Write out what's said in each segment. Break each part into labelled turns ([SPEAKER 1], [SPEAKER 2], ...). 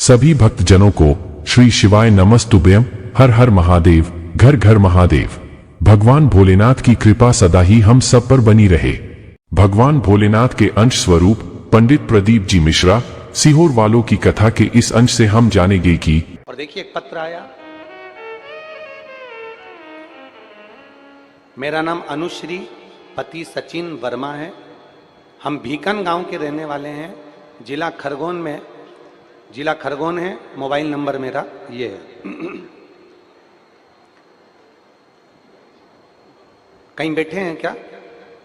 [SPEAKER 1] सभी भक्तजनों को श्री शिवाय नमस्तुभ्यम। हर हर महादेव, घर घर महादेव। भगवान भोलेनाथ की कृपा सदा ही हम सब पर बनी रहे। भगवान भोलेनाथ के अंश स्वरूप पंडित प्रदीप जी मिश्रा सीहोर वालों की कथा के इस अंश से हम जानेंगे कि
[SPEAKER 2] और देखिए एक पत्र आया। मेरा नाम अनुश्री पति सचिन वर्मा है। हम भीकन गांव के रहने वाले हैं। जिला खरगोन है। मोबाइल नंबर मेरा ये है। कहीं बैठे हैं क्या?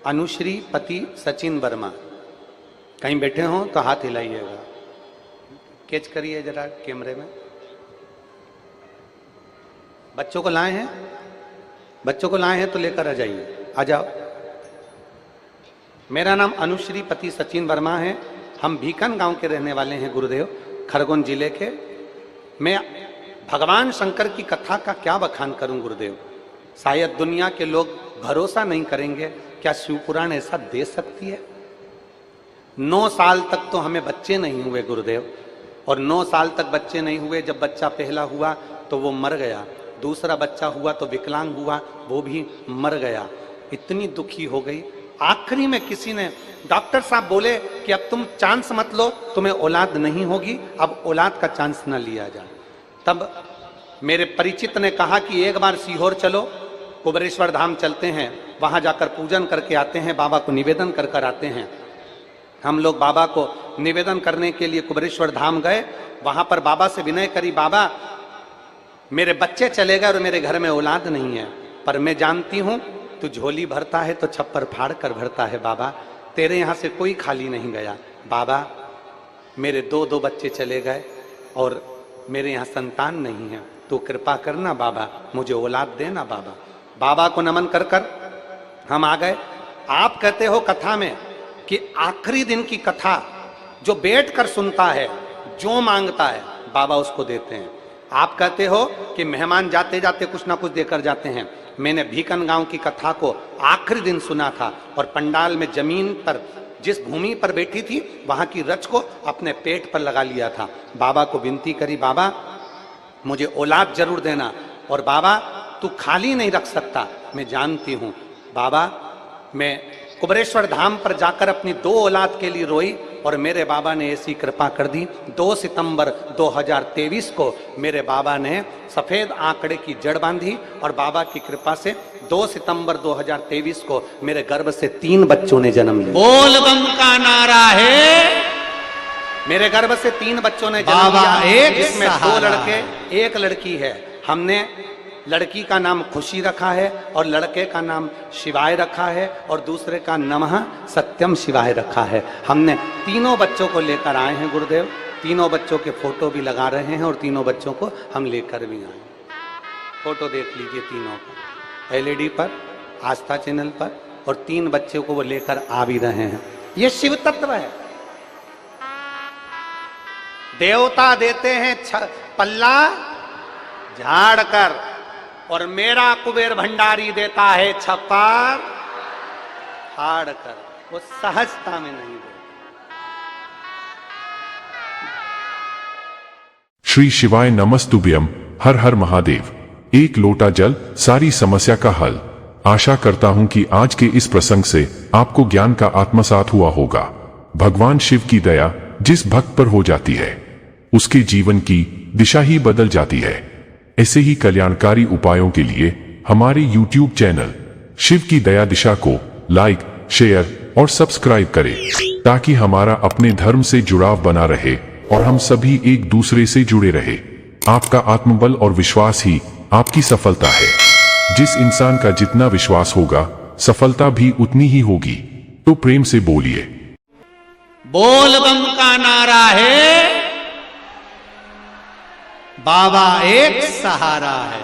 [SPEAKER 2] अनुश्री पति सचिन वर्मा कहीं बैठे हो तो हाथ हिलाइएगा। कैच करिए जरा कैमरे में। बच्चों को लाए हैं? बच्चों को लाए हैं तो लेकर आ जाइए, आ जाओ। मेरा नाम अनुश्री पति सचिन वर्मा है। हम भीकन गांव के रहने वाले हैं गुरुदेव, खरगोन जिले के। मैं भगवान शंकर की कथा का क्या बखान करूं गुरुदेव। शायद दुनिया के लोग भरोसा नहीं करेंगे, क्या शिव पुराण ऐसा दे सकती है? 9 साल तक तो हमें बच्चे नहीं हुए गुरुदेव, और 9 साल तक बच्चे नहीं हुए। जब बच्चा पहला हुआ तो वो मर गया, दूसरा बच्चा हुआ तो विकलांग हुआ, वो भी मर गया। इतनी दुखी हो गई। आखिरी में किसी ने, डॉक्टर साहब बोले कि अब तुम चांस मत लो, तुम्हें औलाद नहीं होगी, अब औलाद का चांस न लिया जाए। तब मेरे परिचित ने कहा कि एक बार सीहोर चलो, कुबेरेश्वर धाम चलते हैं, वहां जाकर पूजन करके आते हैं, बाबा को निवेदन कर कर आते हैं। हम लोग बाबा को निवेदन करने के लिए कुबेरेश्वर धाम गए। वहां पर बाबा से विनय करी, बाबा मेरे बच्चे चले गए और मेरे घर में औलाद नहीं है, पर मैं जानती हूं तू झोली भरता है तो छप्पर फाड़ कर भरता है। बाबा तेरे यहां से कोई खाली नहीं गया। बाबा मेरे 2 बच्चे चले गए और मेरे यहाँ संतान नहीं है, तू कृपा करना बाबा, मुझे औलाद देना बाबा। बाबा को नमन कर कर हम आ गए। आप कहते हो कथा में कि आखिरी दिन की कथा जो बैठ कर सुनता है, जो मांगता है बाबा उसको देते हैं। आप कहते हो कि मेहमान जाते जाते कुछ ना कुछ देकर जाते हैं। मैंने भीकन गांव की कथा को आखिरी दिन सुना था, और पंडाल में जमीन पर जिस भूमि पर बैठी थी वहां की रच को अपने पेट पर लगा लिया था। बाबा को विनती करी, बाबा मुझे औलाद जरूर देना, और बाबा तू खाली नहीं रख सकता, मैं जानती हूं। बाबा मैं कुबेरेश्वर धाम पर जाकर अपनी 2 औलाद के लिए रोई, और मेरे बाबा ने ऐसी कृपा कर दी। 2 सितंबर 2023 को मेरे बाबा ने सफेद आंकड़े की जड़ बांधी, और बाबा की कृपा से 2 सितंबर 2023 को मेरे गर्भ से 3 बच्चों ने जन्म लिया। बोल बम का नारा है। मेरे गर्भ से 3 बच्चों ने जन्म लिया, जिसमें 2 लड़के 1 लड़की है। हमने लड़की का नाम खुशी रखा है, और लड़के का नाम शिवाय रखा है, और दूसरे का नमः सत्यम शिवाय रखा है। हमने तीनों बच्चों को लेकर आए हैं गुरुदेव। तीनों बच्चों के फोटो भी लगा रहे हैं, और तीनों बच्चों को हम लेकर भी आए। फोटो देख लीजिए तीनों का, LED पर, आस्था चैनल पर, और 3 बच्चों को वो लेकर आ भी रहे हैं। ये शिव तत्व है। देवता देते हैं पल्ला झाड़ कर, और मेरा कुबेर भंडारी देता है छप्पर फाड़ कर। वो सहजता में नहीं देता।
[SPEAKER 1] श्री शिवाय नमस्तुभ्यम। हर हर महादेव। एक लोटा जल सारी समस्या का हल। आशा करता हूं कि आज के इस प्रसंग से आपको ज्ञान का आत्मसात हुआ होगा। भगवान शिव की दया जिस भक्त पर हो जाती है, उसके जीवन की दिशा ही बदल जाती है। ऐसे ही कल्याणकारी उपायों के लिए हमारे YouTube चैनल शिव की दया दिशा को लाइक, शेयर और सब्सक्राइब करें, ताकि हमारा अपने धर्म से जुड़ाव बना रहे और हम सभी एक दूसरे से जुड़े रहे। आपका आत्मबल और विश्वास ही आपकी सफलता है। जिस इंसान का जितना विश्वास होगा, सफलता भी उतनी ही होगी। तो प्रेम से बोलिए,
[SPEAKER 2] बोल बम का नारा है, बाबा एक सहारा है।